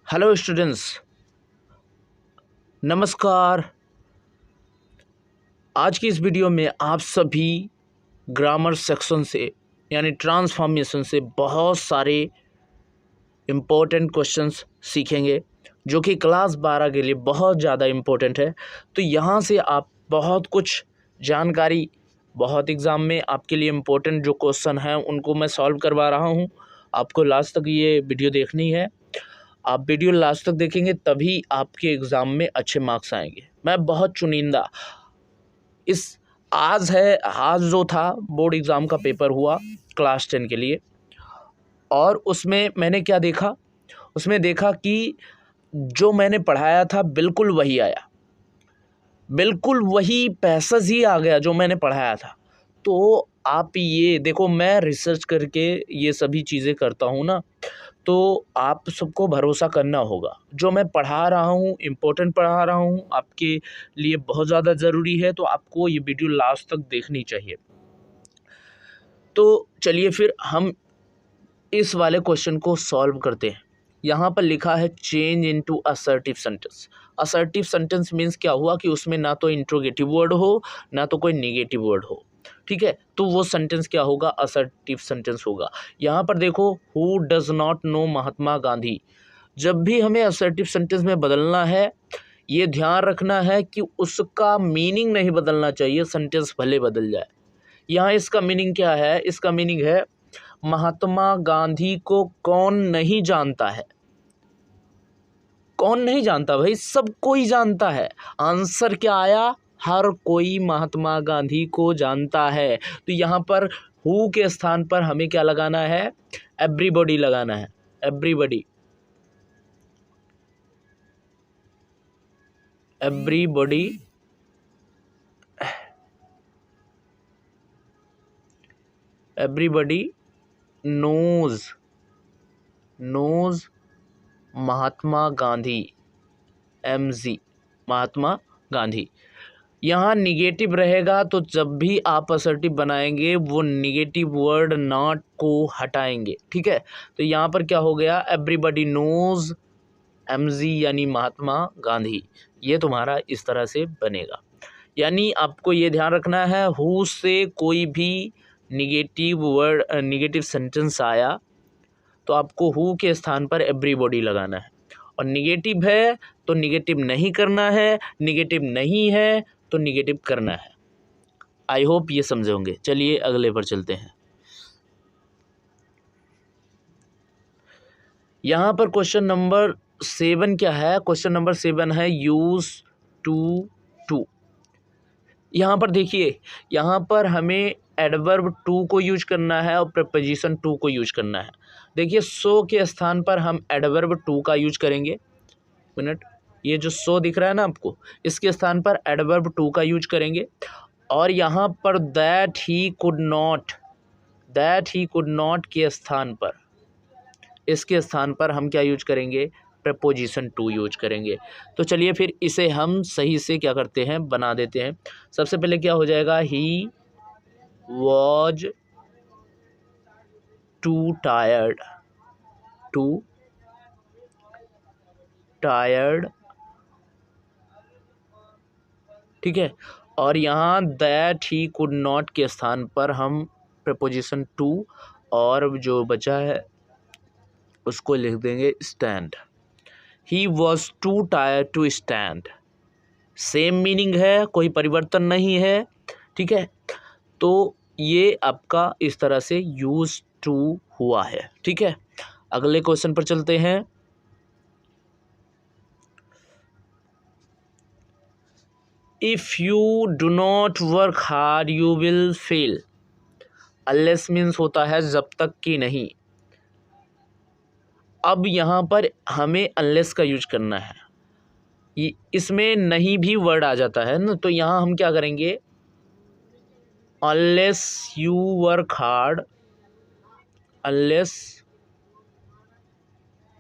Hello students, नमस्कार। आज की इस वीडियो में आप सभी ग्रामर सेक्शन से यानी ट्रांसफॉर्मेशन से बहुत सारे इम्पोर्टेंट क्वेश्चंस सीखेंगे जो कि क्लास 12 के लिए बहुत ज़्यादा इम्पोर्टेंट है। तो यहाँ से आप बहुत कुछ जानकारी, बहुत एग्ज़ाम में आपके लिए इम्पोर्टेंट जो क्वेश्चन हैं उनको मैं सॉल्व करवा रहा हूँ। आपको लास्ट तक ये वीडियो देखनी है। आप वीडियो लास्ट तक देखेंगे तभी आपके एग्ज़ाम में अच्छे मार्क्स आएंगे। मैं बहुत चुनिंदा इस आज जो था बोर्ड एग्ज़ाम का पेपर हुआ क्लास 10 के लिए, और उसमें मैंने क्या देखा, उसमें देखा कि जो मैंने पढ़ाया था बिल्कुल वही आया, बिल्कुल वही पैसेज ही आ गया जो मैंने पढ़ाया था। तो आप ये देखो, मैं रिसर्च करके ये सभी चीज़ें करता हूँ ना, तो आप सबको भरोसा करना होगा। जो मैं पढ़ा रहा हूँ इम्पोर्टेंट पढ़ा रहा हूँ, आपके लिए बहुत ज़्यादा ज़रूरी है, तो आपको ये वीडियो लास्ट तक देखनी चाहिए। तो चलिए फिर हम इस वाले क्वेश्चन को सॉल्व करते हैं। यहाँ पर लिखा है change into assertive sentence. Assertive sentence means क्या हुआ कि उसमें ना तो इंट्रोगेटिव वर्ड हो ना तो कोई निगेटिव वर्ड हो। ठीक है, तो वो सेंटेंस क्या होगा, असर्टिव सेंटेंस होगा। यहाँ पर देखो, who does not know Mahatma Gandhi. जब भी हमें असर्टिव सेंटेंस में बदलना है, ये ध्यान रखना है कि उसका मीनिंग नहीं बदलना चाहिए, सेंटेंस भले बदल जाए। यहाँ इसका मीनिंग क्या है, इसका मीनिंग है महात्मा गांधी को कौन नहीं जानता है। कौन नहीं जानता भाई, सब कोई जानता है। आंसर क्या आया, हर कोई महात्मा गांधी को जानता है। तो यहाँ पर हु के स्थान पर हमें क्या लगाना है, एवरीबॉडी लगाना है। Everybody, everybody, everybody knows, knows Mahatma Gandhi, MG, Mahatma Gandhi. यहाँ निगेटिव रहेगा तो जब भी आप असर्टिव बनाएंगे वो निगेटिव वर्ड नॉट को हटाएंगे। ठीक है, तो यहाँ पर क्या हो गया, एवरीबॉडी नोज एमजी यानी महात्मा गांधी। ये तुम्हारा इस तरह से बनेगा। यानी आपको ये ध्यान रखना है, हु से कोई भी निगेटिव वर्ड, निगेटिव सेंटेंस आया तो आपको हु के स्थान पर एवरीबॉडी लगाना है। और निगेटिव है तो निगेटिव नहीं करना है, निगेटिव नहीं है तो निगेटिव करना है। आई होप ये समझे होंगे। चलिए अगले पर चलते हैं। यहाँ पर क्वेश्चन नंबर 7 क्या है, क्वेश्चन नंबर 7 है यूज टू। यहाँ पर देखिए, यहाँ पर हमें एडवर्ब टू को यूज करना है और प्रपोजिशन टू को यूज करना है। देखिए, सो के स्थान पर हम एडवर्ब टू का यूज करेंगे। मिनट, ये जो सो दिख रहा है ना आपको, इसके स्थान पर एडवर्ब टू का यूज करेंगे। और यहाँ पर that he could not, that he could not के स्थान पर, इसके स्थान पर हम क्या यूज करेंगे, प्रपोजिशन टू यूज करेंगे। तो चलिए फिर इसे हम सही से क्या करते हैं, बना देते हैं। सबसे पहले क्या हो जाएगा, ही was too tired, to tired. ठीक है, और यहाँ दैट ही कुड नॉट के स्थान पर हम प्रपोजिशन टू और जो बचा है उसको लिख देंगे stand. He was too tired to stand. Same meaning है, कोई परिवर्तन नहीं है। ठीक है, तो ये आपका इस तरह से यूज टू हुआ है। ठीक है, अगले क्वेश्चन पर चलते हैं। If you do not work hard you will fail. Unless means होता है जब तक कि नहीं। अब यहाँ पर हमें अनलेस का यूज करना है। इसमें नहीं भी वर्ड आ जाता है ना, तो यहाँ हम क्या करेंगे, unless you work hard, unless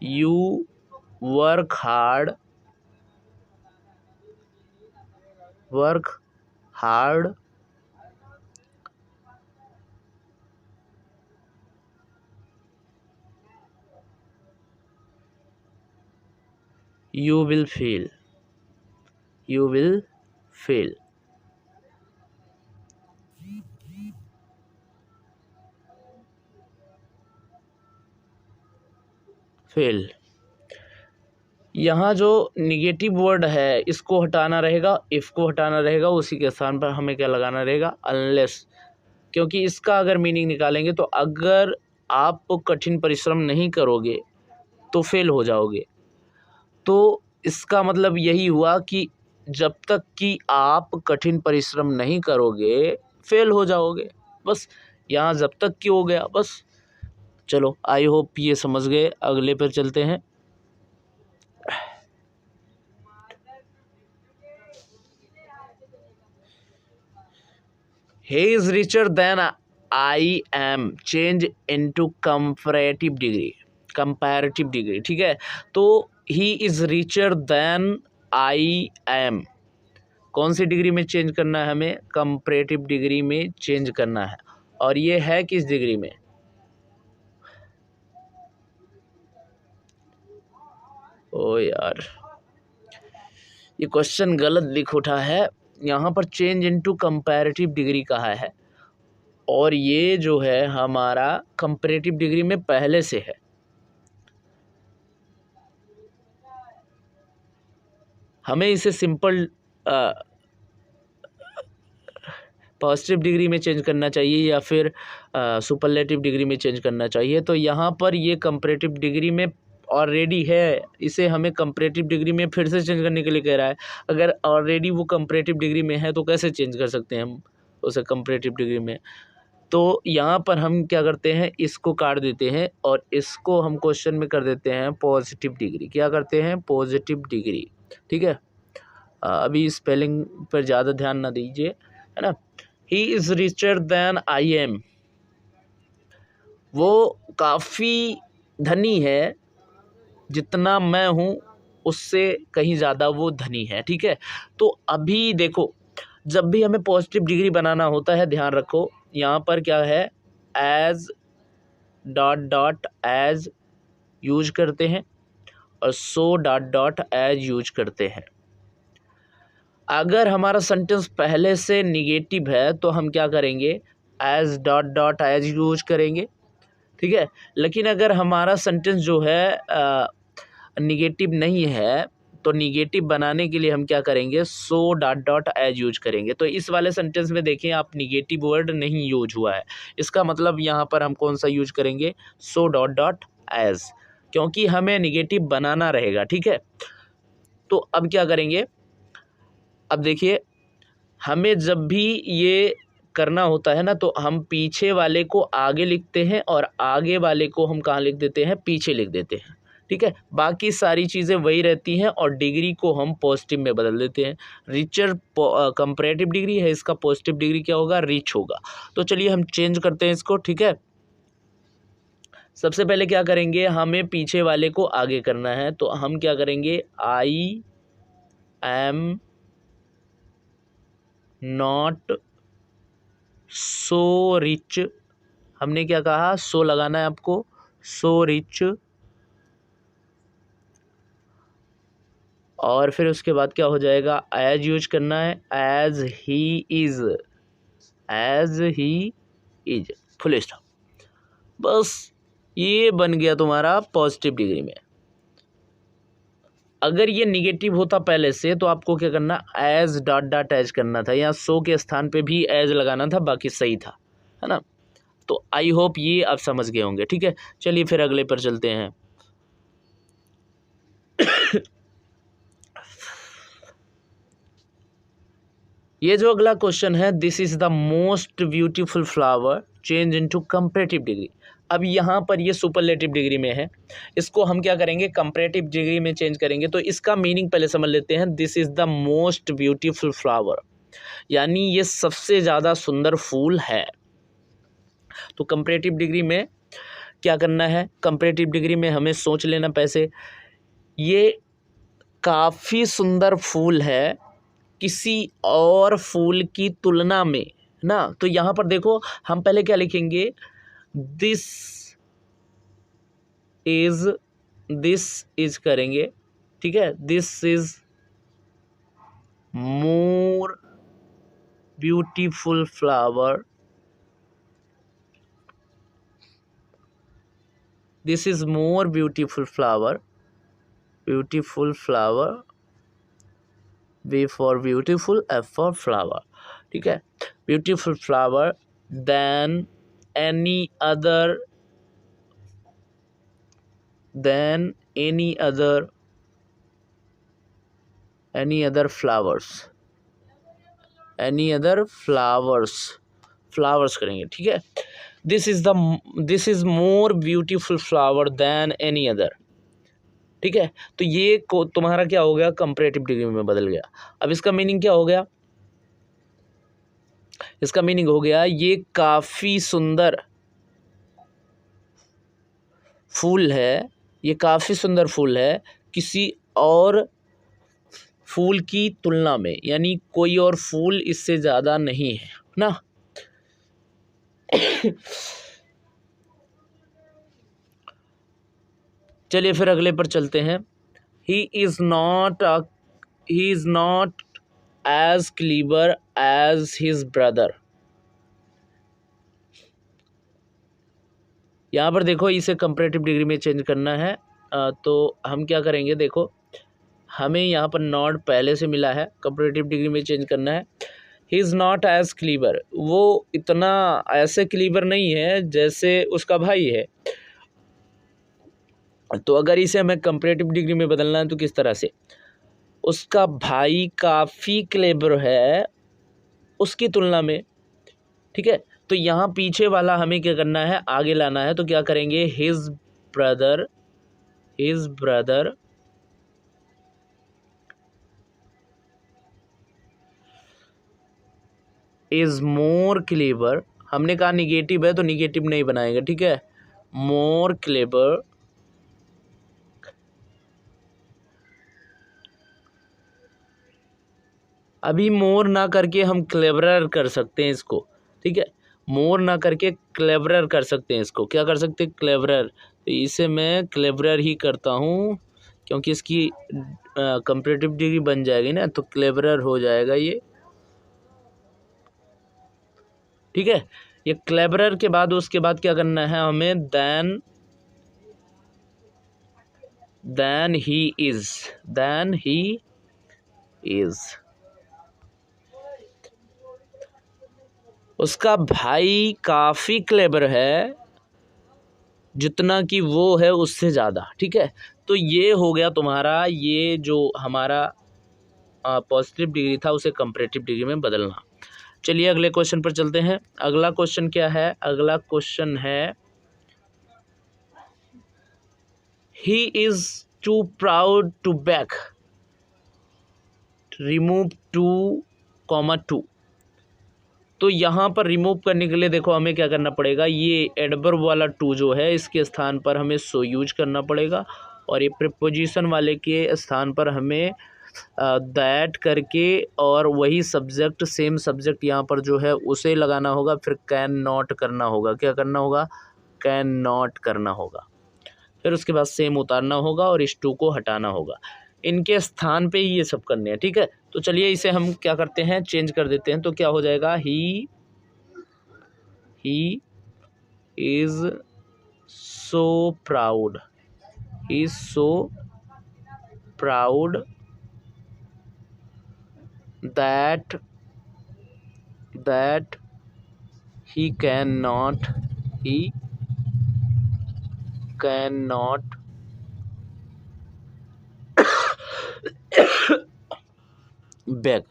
you work hard, work hard you will fail, you will fail. Fail, यहाँ जो निगेटिव वर्ड है इसको हटाना रहेगा, इफ़ को हटाना रहेगा, उसी के स्थान पर हमें क्या लगाना रहेगा, अनलेस। क्योंकि इसका अगर मीनिंग निकालेंगे तो अगर आप कठिन परिश्रम नहीं करोगे तो फेल हो जाओगे। तो इसका मतलब यही हुआ कि जब तक कि आप कठिन परिश्रम नहीं करोगे फेल हो जाओगे। बस यहाँ जब तक कि हो गया बस। चलो आई होप ये समझ गए, अगले पर चलते हैं। He is richer than I am, change into comparative degree, comparative degree, ठीक है। तो he is richer than I am, कौन सी डिग्री में चेंज करना है हमें, कंपैरेटिव डिग्री में चेंज करना है। और ये है किस डिग्री में, ओ यार ये क्वेश्चन गलत लिख उठा है, यहाँ पर चेंज इनटू कंपैरेटिव डिग्री कहा है और ये जो है हमारा कंपैरेटिव डिग्री में पहले से है। हमें इसे सिंपल पॉजिटिव डिग्री में चेंज करना चाहिए या फिर सुपरलेटिव डिग्री में चेंज करना चाहिए। तो यहाँ पर ये कंपैरेटिव डिग्री में ऑलरेडी है, इसे हमें कंपैरेटिव डिग्री में फिर से चेंज करने के लिए कह रहा है। अगर ऑलरेडी वो कंपैरेटिव डिग्री में है तो कैसे चेंज कर सकते हैं हम उसे कंपैरेटिव डिग्री में। तो यहाँ पर हम क्या करते हैं, इसको काट देते हैं और इसको हम क्वेश्चन में कर देते हैं पॉजिटिव डिग्री। क्या करते हैं, पॉजिटिव डिग्री, ठीक है। अभी स्पेलिंग पर ज़्यादा ध्यान ना दीजिए, है ना। He is richer than I am, वो काफ़ी धनी है, जितना मैं हूँ उससे कहीं ज़्यादा वो धनी है, ठीक है। तो अभी देखो जब भी हमें पॉजिटिव डिग्री बनाना होता है, ध्यान रखो यहाँ पर क्या है, as dot dot as use करते हैं और so dot dot as use करते हैं। अगर हमारा सेंटेंस पहले से निगेटिव है तो हम क्या करेंगे, as dot dot as use करेंगे, ठीक है। लेकिन अगर हमारा सेंटेंस जो है निगेटिव नहीं है तो निगेटिव बनाने के लिए हम क्या करेंगे, so dot dot as use करेंगे। तो इस वाले सेंटेंस में देखें आप, निगेटिव वर्ड नहीं यूज हुआ है, इसका मतलब यहाँ पर हम कौन सा यूज करेंगे, सो डॉट डॉट एज, क्योंकि हमें निगेटिव बनाना रहेगा, ठीक है। तो अब क्या करेंगे, अब देखिए हमें जब भी ये करना होता है ना तो हम पीछे वाले को आगे लिखते हैं और आगे वाले को हम कहाँ लिख देते हैं, पीछे लिख देते हैं, ठीक है। बाकी सारी चीज़ें वही रहती हैं और डिग्री को हम पॉजिटिव में बदल देते हैं। रिचर कंपैरेटिव डिग्री है, इसका पॉजिटिव डिग्री क्या होगा, रिच होगा। तो चलिए हम चेंज करते हैं इसको, ठीक है। सबसे पहले क्या करेंगे, हमें पीछे वाले को आगे करना है, तो हम क्या करेंगे, I am not so rich, हमने क्या कहा, सो लगाना है आपको, सो रिच। और फिर उसके बाद क्या हो जाएगा, एज यूज करना है, as he is, as he is, full stop. बस ये बन गया तुम्हारा पॉजिटिव डिग्री में। अगर ये निगेटिव होता पहले से तो आपको क्या करना, एज डॉट डॉट एज करना था, या सो के स्थान पे भी एज लगाना था, बाकी सही था, है ना। तो आई होप ये आप समझ गए होंगे, ठीक है। चलिए फिर अगले पर चलते हैं। ये जो अगला क्वेश्चन है, this is the most beautiful flower change into comparative degree. अब यहाँ पर ये सुपरलेटिव डिग्री में है, इसको हम क्या करेंगे, कंपैरेटिव डिग्री में चेंज करेंगे। तो इसका मीनिंग पहले समझ लेते हैं, this is the most beautiful flower, यानी ये सबसे ज़्यादा सुंदर फूल है। तो कंपैरेटिव डिग्री में क्या करना है, कंपैरेटिव डिग्री में हमें सोच लेना पैसे, ये काफ़ी सुंदर फूल है किसी और फूल की तुलना में ना। तो यहाँ पर देखो हम पहले क्या लिखेंगे, दिस इज करेंगे, ठीक है, this is more beautiful flower, this is more beautiful flower, beautiful flower, B for beautiful, F for flower, ठीक है, beautiful flower than any other, than any other, any other flowers, any other flowers, flowers करेंगे, ठीक है, this is more beautiful flower than any other, ठीक है। तो ये को तुम्हारा क्या हो गया, कंपैरेटिव डिग्री में बदल गया। अब इसका मीनिंग क्या हो गया, इसका मीनिंग हो गया ये काफी सुंदर फूल है, ये काफी सुंदर फूल है किसी और फूल की तुलना में, यानी कोई और फूल इससे ज्यादा नहीं है ना। चलिए फिर अगले पर चलते हैं। He is not as clever as his brother. यहाँ पर देखो इसे कंपैरेटिव डिग्री में चेंज करना है, तो हम क्या करेंगे, देखो हमें यहाँ पर नॉट पहले से मिला है, कंपैरेटिव डिग्री में चेंज करना है। He is not as clever, वो इतना ऐसे क्लीवर नहीं है जैसे उसका भाई है। तो अगर इसे हमें कंपैरेटिव डिग्री में बदलना है तो किस तरह से, उसका भाई काफ़ी क्लेवर है उसकी तुलना में, ठीक है। तो यहाँ पीछे वाला हमें क्या करना है, आगे लाना है, तो क्या करेंगे, his brother is more clever, हमने कहा निगेटिव है तो निगेटिव नहीं बनाएंगे, ठीक है, मोर क्लेवर अभी मोर ना करके हम क्लेवरर कर सकते हैं इसको, ठीक है, मोर ना करके क्लेवरर कर सकते हैं इसको, क्या कर सकते हैं, क्लेवरर। तो इसे मैं क्लेवरर ही करता हूँ क्योंकि इसकी कंपैरेटिव डिग्री बन जाएगी ना, तो क्लेवरर हो जाएगा ये, ठीक है। ये क्लेवरर के बाद उसके बाद क्या करना है हमें, देन ही इज, उसका भाई काफ़ी क्लेवर है जितना कि वो है उससे ज़्यादा, ठीक है। तो ये हो गया तुम्हारा, ये जो हमारा पॉजिटिव डिग्री था उसे कंपैरेटिव डिग्री में बदलना। चलिए अगले क्वेश्चन पर चलते हैं। अगला क्वेश्चन क्या है, अगला क्वेश्चन है he is too proud to back, remove 2, 2। तो यहाँ पर रिमूव करने के लिए देखो हमें क्या करना पड़ेगा, ये एडवर्ब वाला 2 जो है इसके स्थान पर हमें सो यूज करना पड़ेगा, और ये प्रीपोजिशन वाले के स्थान पर हमें दैट करके और वही सब्जेक्ट, सेम सब्जेक्ट यहाँ पर जो है उसे लगाना होगा, फिर कैन नॉट करना होगा, क्या करना होगा, कैन नॉट करना होगा, फिर उसके बाद सेम उतारना होगा और इस 2 को हटाना होगा, इनके स्थान पे ही ये सब करने हैं, ठीक है। तो चलिए इसे हम क्या करते हैं, चेंज कर देते हैं, तो क्या हो जाएगा, he is so proud, he is so proud that he cannot beg।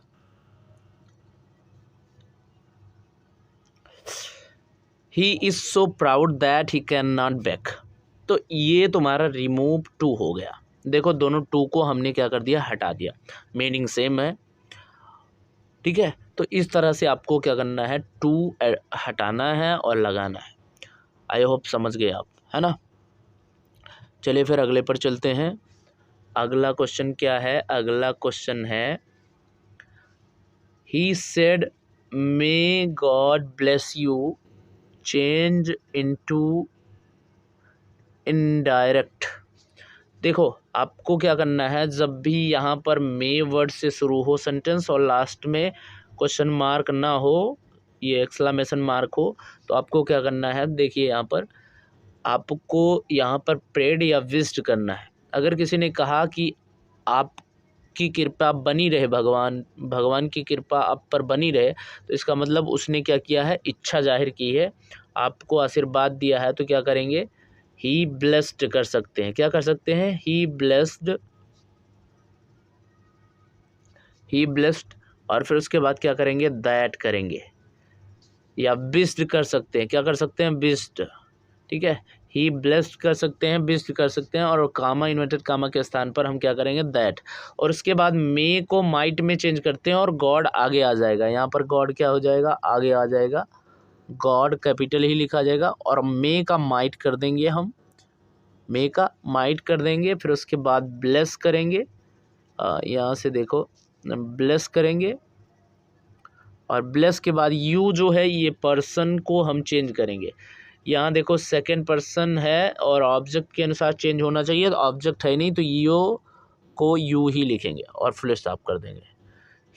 He is so proud that he can not back. तो ये तुम्हारा रिमूव 2 हो गया। देखो दोनों 2 को हमने क्या कर दिया, हटा दिया, मीनिंग सेम है, ठीक है। तो इस तरह से आपको क्या करना है, 2 हटाना है और लगाना है। आई होप समझ गए आप, है ना। चलिए फिर अगले पर चलते हैं। अगला क्वेश्चन क्या है, अगला क्वेश्चन है he said may God bless you change into indirect. देखो आपको क्या करना है, जब भी यहाँ पर मे वर्ड से शुरू हो सेंटेंस और लास्ट में क्वेश्चन मार्क ना हो, ये एक्सक्लेमेशन मार्क हो, तो आपको क्या करना है, देखिए यहाँ पर आपको यहाँ पर प्रेड या विश्ड करना है। अगर किसी ने कहा कि आपकी कृपा बनी रहे, भगवान की कृपा आप पर बनी रहे, तो इसका मतलब उसने क्या किया है, इच्छा जाहिर की है, आपको आशीर्वाद दिया है। तो क्या करेंगे, ही ब्लेस्ड कर सकते हैं। क्या कर सकते हैं, ही ब्लेस्ड। और फिर उसके बाद क्या करेंगे, दैट करेंगे, या बिस्ड कर सकते हैं। क्या कर सकते हैं, बिस्ड, ठीक है। ही ब्लेस्ड कर सकते हैं, बिस्ड कर सकते हैं, और कामा, इन्वर्टेड कामा के स्थान पर हम क्या करेंगे, दैट। और उसके बाद मे को माइट में चेंज करते हैं और गॉड आगे आ जाएगा। यहाँ पर गॉड क्या हो जाएगा, आगे आ जाएगा, गॉड कैपिटल ही लिखा जाएगा, और मे का माइट कर देंगे हम, मे का माइट कर देंगे। फिर उसके बाद ब्लेस करेंगे, यहाँ से देखो ब्लेस करेंगे, और ब्लेस के बाद यू जो है ये पर्सन को हम चेंज करेंगे। यहाँ देखो सेकंड पर्सन है और ऑब्जेक्ट के अनुसार चेंज होना चाहिए, तो ऑब्जेक्ट है नहीं तो यो को यू ही लिखेंगे और फुल स्टॉप कर देंगे।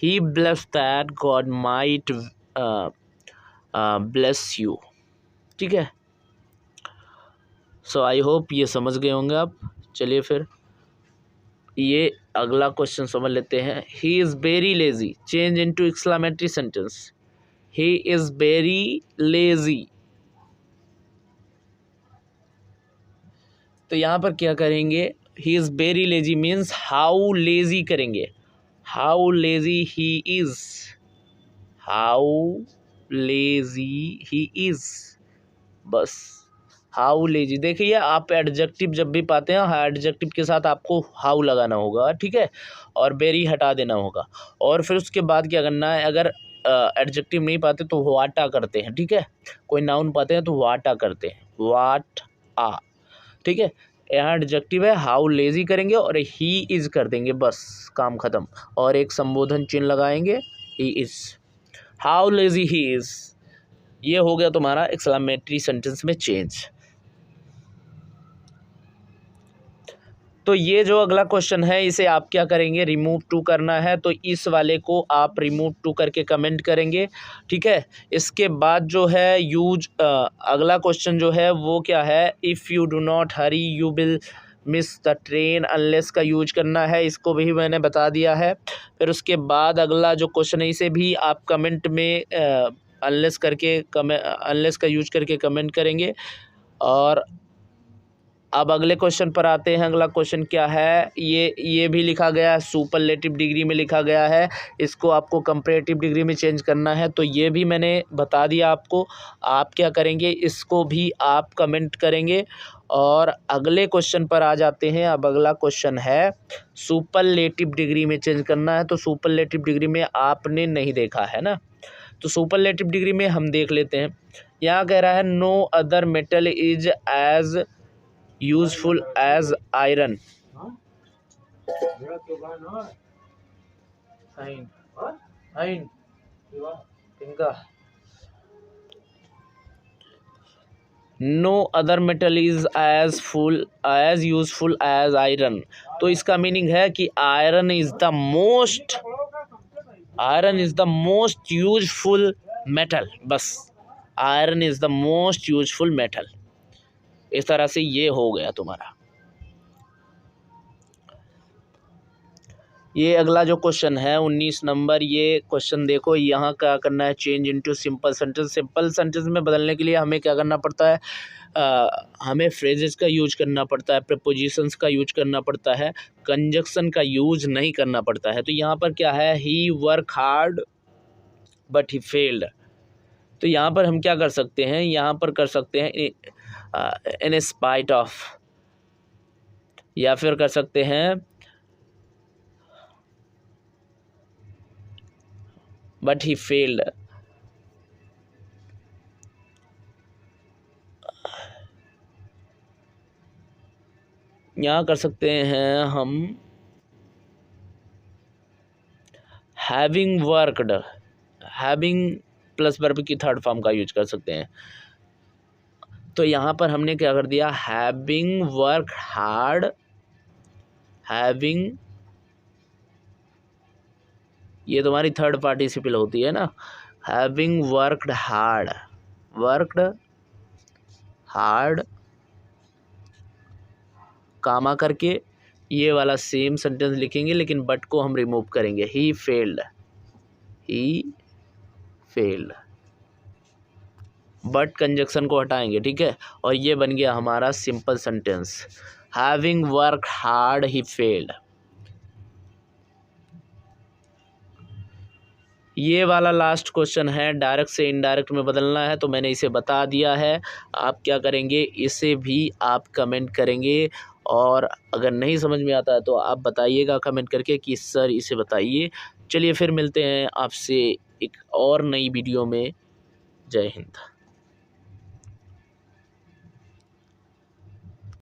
He bless that god might bless you, ठीक है। सो आई होप ये समझ गए होंगे आप। चलिए फिर ये अगला क्वेश्चन समझ लेते हैं। He is very lazy, change into exclamatory sentence. He is very lazy, तो यहाँ पर क्या करेंगे, he is very lazy means how lazy करेंगे, how lazy he is, how lazy he is, बस हाउ लेजी। देखिए आप एडजेक्टिव जब भी पाते हैं, एडजेक्टिव के साथ आपको हाउ लगाना होगा, ठीक है, और वेरी हटा देना होगा। और फिर उसके बाद क्या करना है, अगर एडजेक्टिव नहीं पाते तो वाटा करते हैं, ठीक है। कोई नाउन पाते हैं तो वाटा करते हैं, वाट आ, ठीक है। यहाँ एडजेक्टिव है, हाउ लेजी करेंगे और ही इज़ कर देंगे, बस काम ख़त्म। और एक संबोधन चिन्ह लगाएंगे, ही is, how lazy he is. ये हो गया तुम्हारा एक्सक्लेमेटरी सेंटेंस में चेंज। तो ये जो अगला क्वेश्चन है इसे आप क्या करेंगे, रिमूव टू करना है, तो इस वाले को आप रिमूव टू करके कमेंट करेंगे, ठीक है। इसके बाद जो है यूज अगला क्वेश्चन जो है वो क्या है, if you do not Hari you will miss the train unless का यूज करना है, इसको भी मैंने बता दिया है। फिर उसके बाद अगला जो क्वेश्चन है इसे भी आप कमेंट में अनलेस का यूज करके कमेंट करेंगे। और अब अगले क्वेश्चन पर आते हैं। अगला क्वेश्चन क्या है, ये भी लिखा गया है, सुपरलेटिव डिग्री में लिखा गया है, इसको आपको कंपैरेटिव डिग्री में चेंज करना है, तो ये भी मैंने बता दिया आपको। आप क्या करेंगे, इसको भी आप कमेंट करेंगे। और अगले क्वेश्चन पर आ जाते हैं। अब अगला क्वेश्चन है सुपरलेटिव डिग्री में चेंज करना है, तो सुपरलेटिव डिग्री में आपने नहीं देखा है ना, तो सुपरलेटिव डिग्री में हम देख लेते हैं। यहाँ कह रहा है no other metal is as useful as iron. No other metal is as useful as iron, तो इसका मीनिंग है कि iron is the most useful metal, बस iron is the most useful metal. इस तरह से ये हो गया तुम्हारा। ये अगला जो क्वेश्चन है 19 नंबर, ये क्वेश्चन देखो, यहाँ क्या करना है, change into simple sentence. Simple sentence में बदलने के लिए हमें क्या करना पड़ता है, हमें फ्रेजेस का यूज करना पड़ता है, प्रीपोजिशंस का यूज करना पड़ता है, कंजक्शन का यूज नहीं करना पड़ता है। तो यहाँ पर क्या है, he work hard but he failed, तो यहाँ पर हम क्या कर सकते हैं, यहाँ पर कर सकते हैं इन स्पाइट ऑफ, या फिर कर सकते हैं बट ही फेल्ड। यहाँ कर सकते हैं हम having worked, having plus verb की थर्ड फॉर्म का यूज कर सकते हैं। तो यहाँ पर हमने क्या कर दिया, हैविंग वर्क हार्ड हैविंग, ये तुम्हारी थर्ड पार्टिसिपल होती है ना, having worked hard, worked hard comma करके ये वाला सेम सेंटेंस लिखेंगे, लेकिन बट को हम रिमूव करेंगे, he failed, he failed, but conjunction को हटाएंगे, ठीक है। और ये बन गया हमारा simple sentence, having work hard he failed. ये वाला लास्ट क्वेश्चन है, डायरेक्ट से इनडायरेक्ट में बदलना है, तो मैंने इसे बता दिया है। आप क्या करेंगे, इसे भी आप कमेंट करेंगे, और अगर नहीं समझ में आता है तो आप बताइएगा कमेंट करके कि सर इसे बताइए। चलिए फिर मिलते हैं आपसे एक और नई वीडियो में। जय हिंद।